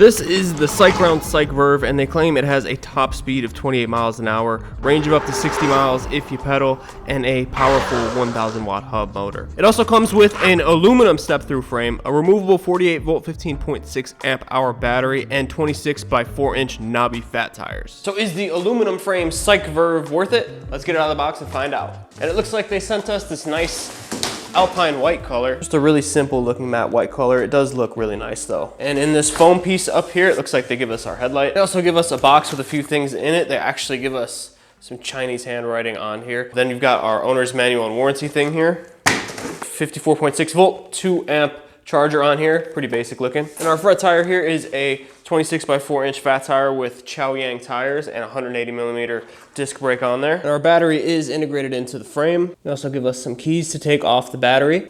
This is the Cycrown CycVerve, and they claim it has a top speed of 28 miles an hour, range of up to 60 miles if you pedal, and a powerful 1000 watt hub motor. It also comes with an aluminum step-through frame, a removable 48 volt 15.6 amp hour battery, and 26 by 4 inch knobby fat tires. So is the aluminum frame CycVerve worth it? Let's get it out of the box and find out. And it looks like they sent us this nice alpine white color. Just a really simple looking matte white color. It does look really nice though. And in this foam piece up here, it looks like they give us our headlight. They also give us a box with a few things in it. They actually give us some Chinese handwriting on here. Then you've got our owner's manual and warranty thing here. 54.6 volt, 2 amp charger on here, pretty basic looking. And our front tire here is a 26 by 4 inch fat tire with Chaoyang tires and 180 millimeter disc brake on there. And our battery is integrated into the frame. They also give us some keys to take off the battery.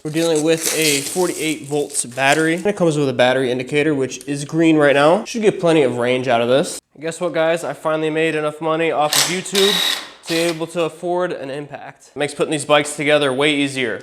We're dealing with a 48 volts battery. And it comes with a battery indicator, which is green right now. Should get plenty of range out of this. And guess what, guys? I finally made enough money off of YouTube to be able to afford an Impact. It makes putting these bikes together way easier.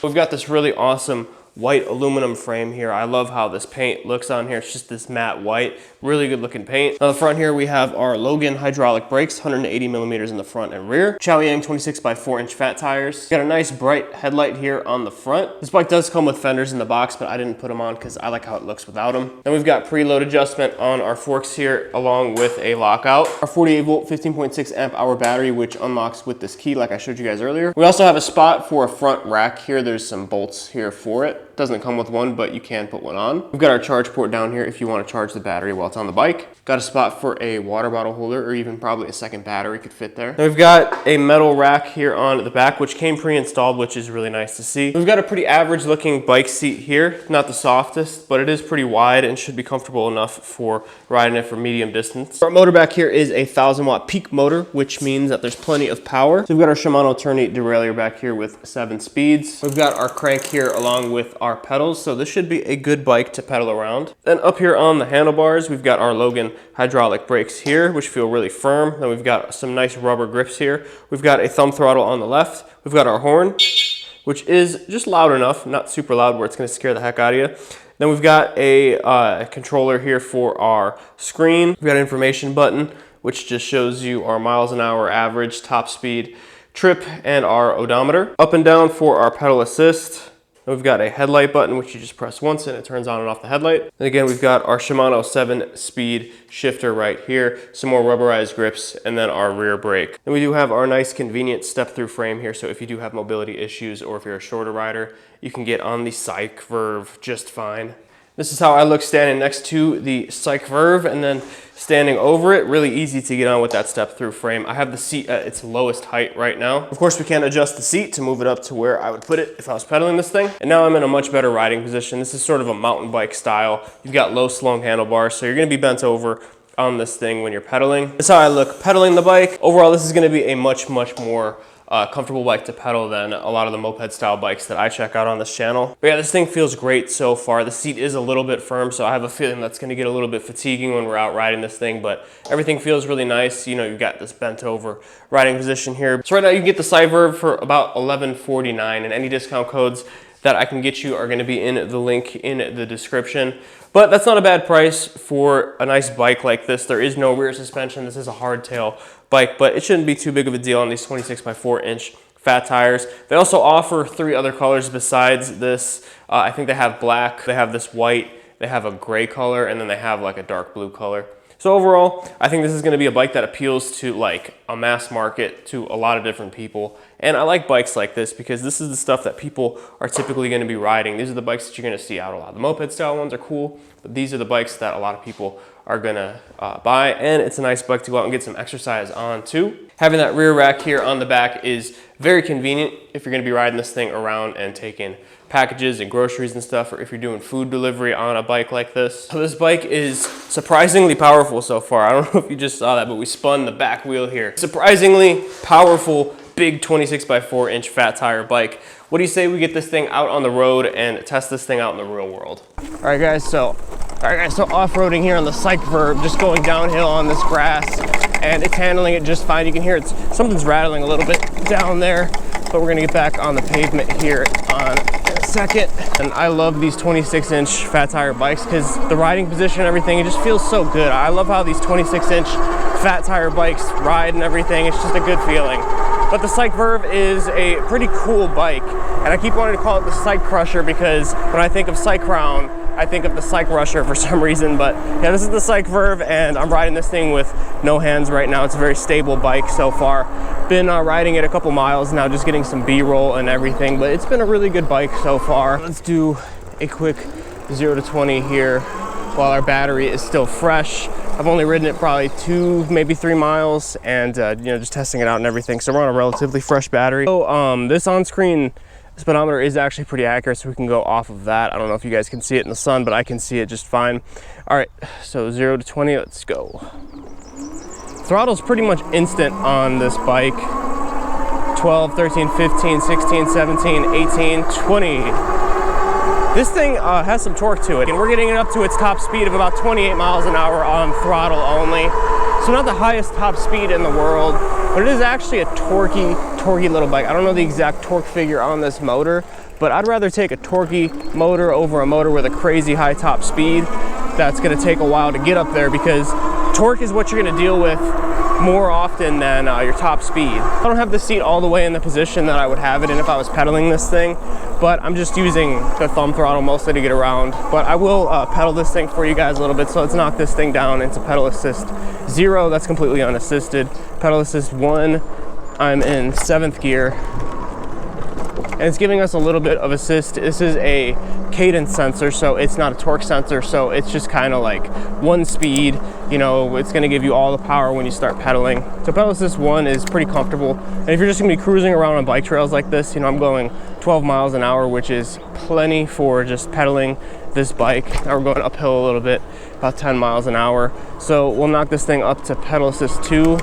We've got this really awesome white aluminum frame here. I love how this paint looks on here. It's just this matte white, really good looking paint. On the front here, we have our Logan hydraulic brakes, 180 millimeters in the front and rear. Chaoyang 26 by 4 inch fat tires. Got a nice bright headlight here on the front. This bike does come with fenders in the box, but I didn't put them on because I like how it looks without them. Then we've got preload adjustment on our forks here, along with a lockout. Our 48 volt 15.6 amp hour battery, which unlocks with this key like I showed you guys earlier. We also have a spot for a front rack here. There's some bolts here for it. Doesn't come with one, but you can put one on. We've got our charge port down here if you want to charge the battery while it's on the bike. Got a spot for a water bottle holder, or even probably a second battery could fit there. Then we've got a metal rack here on the back, which came pre-installed, which is really nice to see. We've got a pretty average looking bike seat here. Not the softest, but it is pretty wide and should be comfortable enough for riding it for medium distance. Our motor back here is a 1000 watt peak motor, which means that there's plenty of power. So we've got our Shimano Turnate derailleur back here with 7 speeds. We've got our crank here along with our pedals, so this should be a good bike to pedal around. Then up here on the handlebars, we've got our Logan hydraulic brakes here, which feel really firm. Then we've got some nice rubber grips here. We've got a thumb throttle on the left. We've got our horn, which is just loud enough, not super loud where it's gonna scare the heck out of you. Then we've got a controller here for our screen. We've got an information button, which just shows you our miles an hour average, top speed, trip, and our odometer. Up and down for our pedal assist. We've got a headlight button, which you just press once and it turns on and off the headlight. And again, we've got our Shimano 7-speed shifter right here, some more rubberized grips, and then our rear brake. Then we do have our nice convenient step-through frame here, so if you do have mobility issues or if you're a shorter rider, you can get on the CycVerve just fine. This is how I look standing next to the CycVerve, and then standing over it, really easy to get on with that step-through frame. I have the seat at its lowest height right now. Of course, we can adjust the seat to move it up to where I would put it if I was pedaling this thing. And now I'm in a much better riding position. This is sort of a mountain bike style. You've got low slung handlebars, so you're gonna be bent over on this thing when you're pedaling. That's how I look pedaling the bike. Overall, this is gonna be a much more comfortable bike to pedal than a lot of the moped style bikes that I check out on this channel. But yeah, this thing feels great so far. The seat is a little bit firm, so I have a feeling that's gonna get a little bit fatiguing when we're out riding this thing, but everything feels really nice. You know, you've got this bent over riding position here. So right now you can get the CycVerve for about $11.49, and any discount codes that I can get you are gonna be in the link in the description. But that's not a bad price for a nice bike like this. There is no rear suspension. This is a hardtail bike, but it shouldn't be too big of a deal on these 26 by 4 inch fat tires. They also offer 3 other colors besides this. I think they have black, they have this white, they have a gray color, and then they have like a dark blue color. So overall, I think this is gonna be a bike that appeals to like a mass market, to a lot of different people. And I like bikes like this because this is the stuff that people are typically gonna be riding. These are the bikes that you're gonna see out a lot. The moped style ones are cool, but these are the bikes that a lot of people are gonna buy, and it's a nice bike to go out and get some exercise on too. Having that rear rack here on the back is very convenient if you're gonna be riding this thing around and taking packages and groceries and stuff, or if you're doing food delivery on a bike like this. So this bike is surprisingly powerful so far. I don't know if you just saw that, but we spun the back wheel here. Surprisingly powerful, big 26 by 4 inch fat tire bike. What do you say we get this thing out on the road and test this thing out in the real world? All right guys, so off-roading here on the CycVerve, just going downhill on this grass, and it's handling it just fine. You can hear something's rattling a little bit down there, but we're gonna get back on the pavement here on second. And I love these 26-inch fat tire bikes because the riding position and everything, it just feels so good. I love how these 26-inch fat tire bikes ride and everything. It's just a good feeling. But the CycVerve is a pretty cool bike, and I keep wanting to call it the Cyc Crusher because when I think of Cycrown, I think of the Cyc Rusher for some reason. But yeah, this is the CycVerve, and I'm riding this thing with no hands right now. It's a very stable bike so far. Been riding it a couple miles now, just getting some B-roll and everything, but it's been a really good bike so far. Let's do a quick 0 to 20 here while our battery is still fresh. I've only ridden it probably 2, maybe 3 miles, and you know, just testing it out and everything. So we're on a relatively fresh battery. So this on-screen speedometer is actually pretty accurate, so we can go off of that. I don't know if you guys can see it in the sun, but I can see it just fine. All right, so 0 to 20, let's go. Throttle's pretty much instant on this bike. 12, 13, 15, 16, 17, 18, 20. This thing has some torque to it, and we're getting it up to its top speed of about 28 miles an hour on throttle only. So not the highest top speed in the world, but it is actually a torquey little bike. I don't know the exact torque figure on this motor, but I'd rather take a torquey motor over a motor with a crazy high top speed. That's gonna take a while to get up there because torque is what you're gonna deal with more often than your top speed. I don't have the seat all the way in the position that I would have it in if I was pedaling this thing, but I'm just using the thumb throttle mostly to get around. But I will pedal this thing for you guys a little bit, so let's knock this thing down into pedal assist 0, that's completely unassisted. Pedal assist 1, I'm in 7th gear, and it's giving us a little bit of assist. This is a cadence sensor, so it's not a torque sensor, so it's just kind of like one speed. You know, it's going to give you all the power when you start pedaling. So pedal assist 1 is pretty comfortable, and if you're just going to be cruising around on bike trails like this, you know, I'm going 12 miles an hour, which is plenty for just pedaling this bike. Now we're going uphill a little bit, about 10 miles an hour. So we'll knock this thing up to pedal assist 2,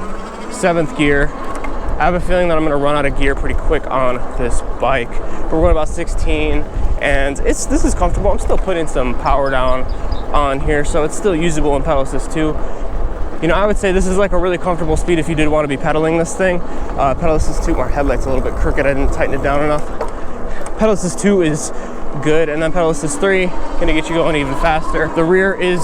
7th gear. I have a feeling that I'm going to run out of gear pretty quick on this bike. We're going about 16, and this is comfortable. I'm still putting some power down on here, so it's still usable in pedal assist 2. You know, I would say this is like a really comfortable speed if you did want to be pedaling this thing. Pedal assist 2, my headlight's a little bit crooked. I didn't tighten it down enough. Pedal assist 2 is good, and then pedal assist 3 gonna get you going even faster. The rear is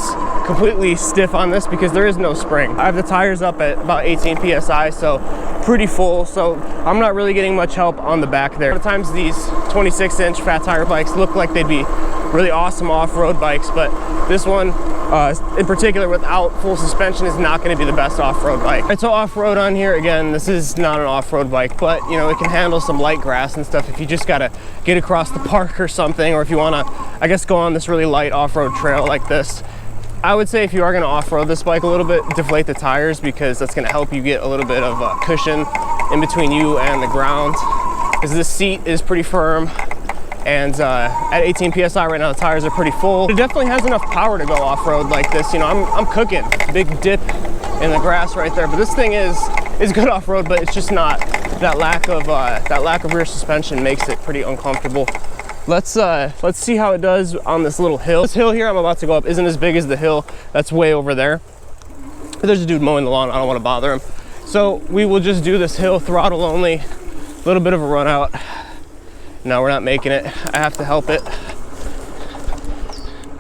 completely stiff on this because there is no spring. I have the tires up at about 18 psi, so pretty full, so I'm not really getting much help on the back there. A lot of times these 26-inch fat tire bikes look like they'd be really awesome off-road bikes, but this one in particular without full suspension is not going to be the best off-road bike. Right, so off-road on here, again, this is not an off-road bike, but you know, it can handle some light grass and stuff if you just gotta get across the park or something, or if you want to, I guess, go on this really light off-road trail like this. I would say if you are going to off-road this bike a little bit, deflate the tires, because that's going to help you get a little bit of cushion in between you and the ground, because this seat is pretty firm, and at 18 psi right now the tires are pretty full. It definitely has enough power to go off-road like this. You know, I'm cooking. Big dip in the grass right there, but this thing is good off-road, but it's just not. That lack of rear suspension makes it pretty uncomfortable. Let's see how it does on this little hill. This hill here I'm about to go up isn't as big as the hill that's way over there. There's a dude mowing the lawn. I don't want to bother him. So we will just do this hill throttle only, a little bit of a run out. No, we're not making it. I have to help it.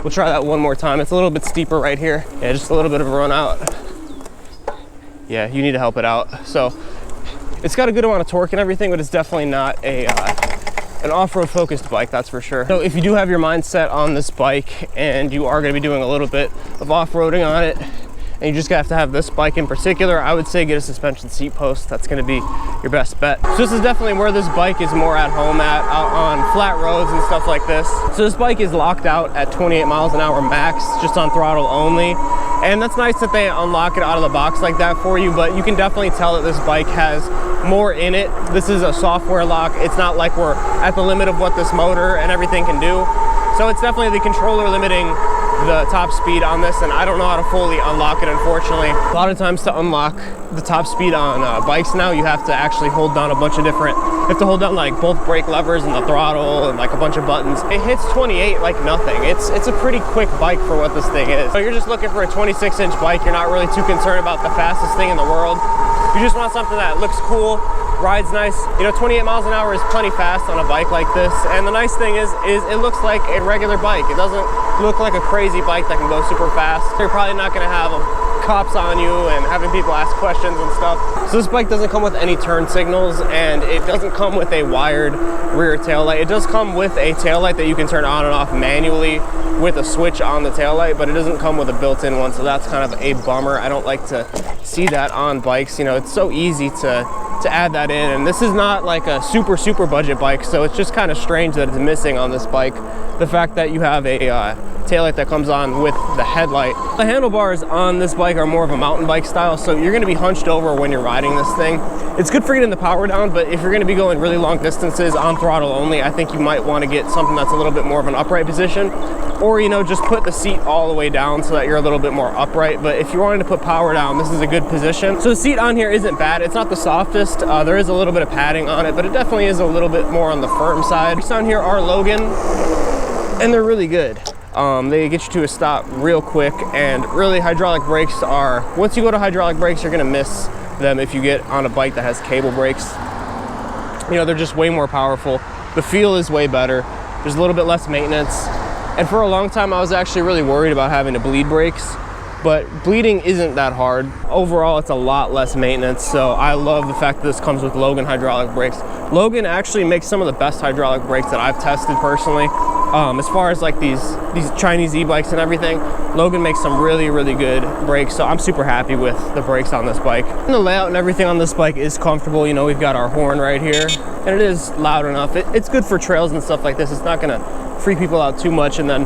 We'll try that one more time. It's a little bit steeper right here. Yeah, just a little bit of a run out. Yeah, you need to help it out. So it's got a good amount of torque and everything, but it's definitely not an off-road focused bike, that's for sure. So if you do have your mind set on this bike and you are going to be doing a little bit of off-roading on it, and you just have to have this bike in particular, I would say get a suspension seat post. That's going to be your best bet. So this is definitely where this bike is more at home at, out on flat roads and stuff like this. So this bike is locked out at 28 miles an hour max, just on throttle only. And that's nice that they unlock it out of the box like that for you, but you can definitely tell that this bike has more in it. This is a software lock. It's not like we're at the limit of what this motor and everything can do. So it's definitely the controller limiting the top speed on this, and I don't know how to fully unlock it, unfortunately. A lot of times to unlock the top speed on bikes now, you have to actually hold down a bunch of different, you have to hold down like both brake levers and the throttle and like a bunch of buttons. It hits 28 like nothing. It's a pretty quick bike for what this thing is. So you're just looking for a 26-inch bike. You're not really too concerned about the fastest thing in the world. You just want something that looks cool, rides nice. You know, 28 miles an hour is plenty fast on a bike like this. And the nice thing is it looks like a regular bike. It doesn't look like a crazy bike that can go super fast. You're probably not gonna have cops on you and having people ask questions and stuff. So this bike doesn't come with any turn signals, and it doesn't come with a wired rear taillight. It does come with a taillight that you can turn on and off manually with a switch on the taillight, but it doesn't come with a built-in one, so that's kind of a bummer. I don't like to see that on bikes. You know, it's so easy to add that in, and this is not like a super budget bike, so it's just kind of strange that it's missing on this bike. The fact that you have a taillight that comes on with the headlight. The handlebars on this bike are more of a mountain bike style, so you're going to be hunched over when you're riding this thing. It's good for getting the power down, but if you're going to be going really long distances on throttle only, I think you might want to get something that's a little bit more of an upright position, or, you know, just put the seat all the way down so that you're a little bit more upright. But if you're wanting to put power down, this is a good position. So the seat on here isn't bad. It's not the softest. There is a little bit of padding on it, but it definitely is a little bit more on the firm side. These on here are Logan, and they're really good. They get you to a stop real quick, and really hydraulic brakes are, once you go to hydraulic brakes, you're gonna miss them if you get on a bike that has cable brakes. You know, they're just way more powerful. The feel is way better. There's a little bit less maintenance. And for a long time, I was actually really worried about having to bleed brakes, but bleeding isn't that hard. Overall, it's a lot less maintenance, so I love the fact that this comes with Logan hydraulic brakes. Logan actually makes some of the best hydraulic brakes that I've tested personally. As far as like these Chinese e-bikes and everything, Logan makes some really good brakes, so I'm super happy with the brakes on this bike. And the layout and everything on this bike is comfortable. You know, we've got our horn right here, and it is loud enough. It's good for trails and stuff like this. It's not gonna freak people out too much. And then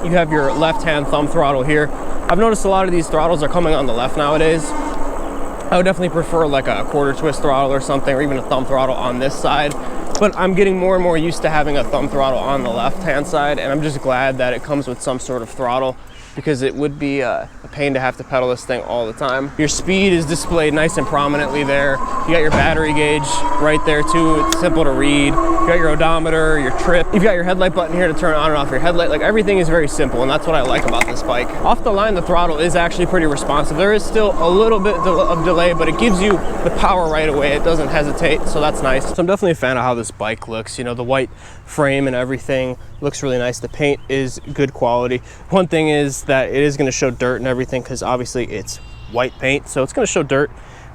you have your left-hand thumb throttle here. I've noticed a lot of these throttles are coming on the left nowadays. I would definitely prefer like a quarter twist throttle or something, or even a thumb throttle on this side. But I'm getting more and more used to having a thumb throttle on the left-hand side, and I'm just glad that it comes with some sort of throttle, because it would be a pain to have to pedal this thing all the time. Your speed is displayed nice and prominently there. You got your battery gauge right there too. It's simple to read. You got your odometer, your trip. You've got your headlight button here to turn on and off your headlight. Like, everything is very simple, and that's what I like about this bike. Off the line, the throttle is actually pretty responsive. There is still a little bit of delay, but it gives you the power right away. It doesn't hesitate, so that's nice. So I'm definitely a fan of how this bike looks. You know, the white frame and everything looks really nice. The paint is good quality. One thing is that it is going to show dirt and everything, because obviously it's white paint, so it's going to show dirt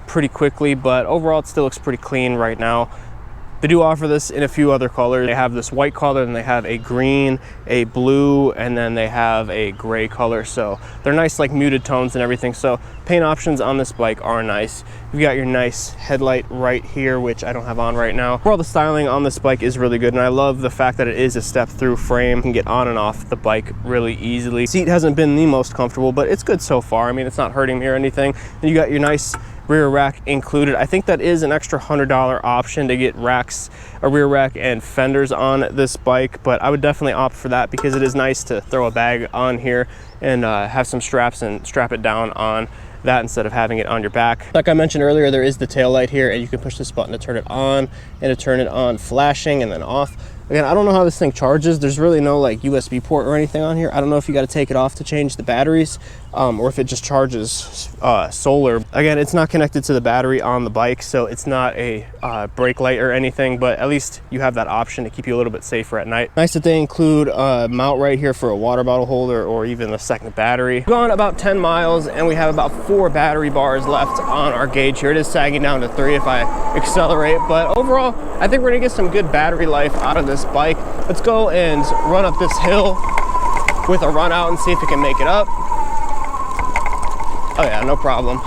pretty quickly, but overall it still looks pretty clean right now. They do offer this in a few other colors. They have this white color, and they have a green, a blue, and then they have a gray color. So they're nice, like muted tones and everything. So paint options on this bike are nice. You've got your nice headlight right here, which I don't have on right now. Overall, the styling on this bike is really good, and I love the fact that it is a step-through frame. You can get on and off the bike really easily. Seat hasn't been the most comfortable, but it's good so far. I mean, it's not hurting me or anything. And you got your nice rear rack included. I think that is an extra $100 option to get racks, a rear rack and fenders on this bike, but I would definitely opt for that, because it is nice to throw a bag on here and have some straps and strap it down on that instead of having it on your back. Like I mentioned earlier, there is the tail light here, and you can push this button to turn it on and to turn it on flashing and then off. Again, I don't know how this thing charges. There's really no like USB port or anything on here. I don't know if you got to take it off to change the batteries, or if it just charges solar. Again, it's not connected to the battery on the bike, so it's not a brake light or anything, but at least you have that option to keep you a little bit safer at night. Nice that they include a mount right here for a water bottle holder or even a second battery. We've gone about 10 miles, and we have about 4 battery bars left on our gauge here. It is sagging down to 3 if I accelerate, but overall, I think we're gonna get some good battery life out of this bike. Let's go and run up this hill with a run out and see if it can make it up. Oh yeah, no problem.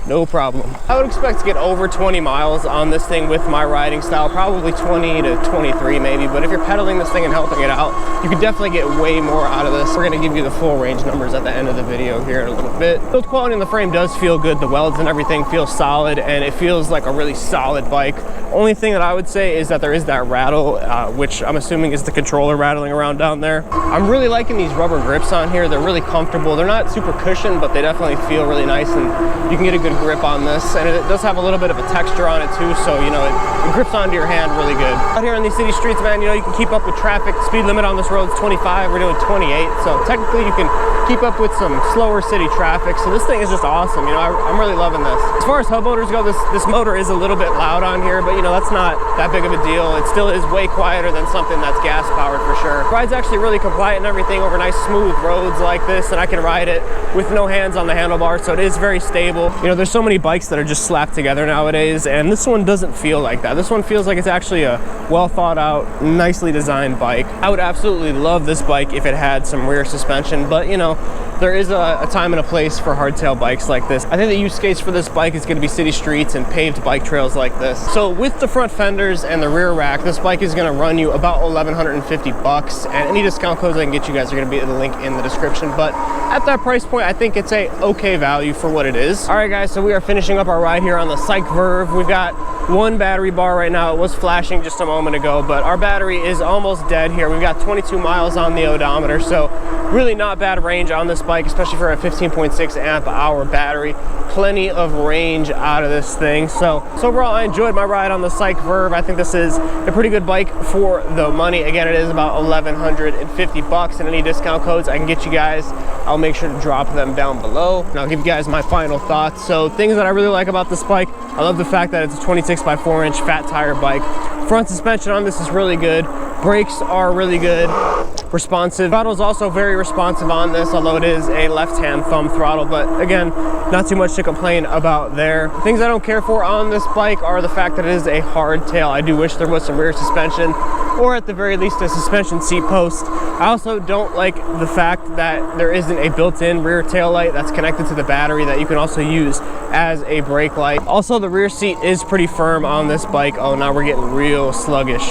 No problem. I would expect to get over 20 miles on this thing with my riding style, probably 20 to 23 maybe, but if you're pedaling this thing and helping it out, you could definitely get way more out of this. We're gonna give you the full range numbers at the end of the video here in a little bit. Build quality in the frame does feel good. The welds and everything feel solid, and it feels like a really solid bike. Only thing that I would say is that there is that rattle, which I'm assuming is the controller rattling around down there. I'm really liking these rubber grips on here. They're really comfortable. They're not super cushioned, but they definitely feel really nice, and you can get a good grip on this. And it does have a little bit of a texture on it too, so you know, it grips onto your hand really good. Out here on these city streets, man, you know, you can keep up with traffic. The speed limit on this road is 25. We're doing 28, so technically you can keep up with some slower city traffic. So this thing is just awesome. You know, I'm really loving this. As far as hub motors go, this motor is a little bit loud on here, but you know, that's not that big of a deal. It still is way quieter than something that's gas powered for sure. The ride's actually really compliant and everything over nice smooth roads like this, and I can ride it with no hands on the handlebar, so it is very stable. You know, there's so many bikes that are just slapped together nowadays, and this one doesn't feel like that. This one feels like it's actually a well thought out, nicely designed bike. I would absolutely love this bike if it had some rear suspension, but you know, there is a time and a place for hardtail bikes like this. I think the use case for this bike is going to be city streets and paved bike trails like this. So with the front fenders and the rear rack, this bike is going to run you about $1,150, and any discount codes I can get you guys are going to be in the link in the description. But at that price point, I think it's a okay value for what it is. All right, guys, so we are finishing up our ride here on the CycVerve. We've got one battery bar right now. It was flashing just a moment ago, but our battery is almost dead here. We've got 22 miles on the odometer, so really not bad range on this bike, especially for a 15.6 amp hour battery. Plenty of range out of this thing. So overall, I enjoyed my ride on the CycVerve. I think this is a pretty good bike for the money. Again, it is about $1,150, and any discount codes I can get you guys, I'll make sure to drop them down below, and I'll give you guys my final thoughts. So things that I really like about this bike, I love the fact that it's a 26 by 4 inch fat tire bike. Front suspension on this is really good. Brakes are really good. Responsive. Throttle is also very responsive on this, although it is a left-hand thumb throttle, but again, not too much to complain about there. Things I don't care for on this bike are the fact that it is a hardtail. I do wish there was some rear suspension, or at the very least a suspension seat post. I also don't like the fact that there isn't a built-in rear tail light that's connected to the battery that you can also use as a brake light. Also, the rear seat is pretty firm on this bike. Oh, now we're getting real sluggish.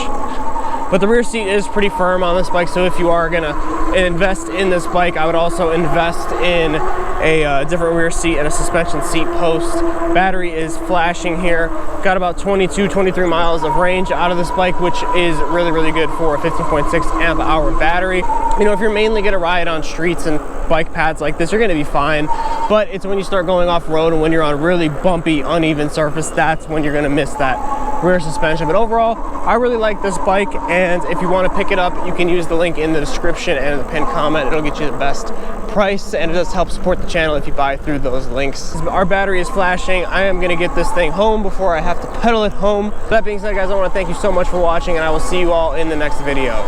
But the rear seat is pretty firm on this bike, so if you are gonna invest in this bike, I would also invest in a different rear seat and a suspension seat post. Battery is flashing here. Got about 23 miles of range out of this bike, which is really, really good for a 15.6 amp hour battery. You know, if you're mainly gonna ride on streets and bike paths like this, you're gonna be fine. But it's when you start going off road and when you're on really bumpy, uneven surface, that's when you're gonna miss that rear suspension. But overall, I really like this bike, and if you want to pick it up, you can use the link in the description and the pinned comment. It'll get you the best price, and it does help support the channel if you buy through those links. Our battery is flashing. I am gonna get this thing home before I have to pedal it home. That being said, guys, I want to thank you so much for watching, and I will see you all in the next video.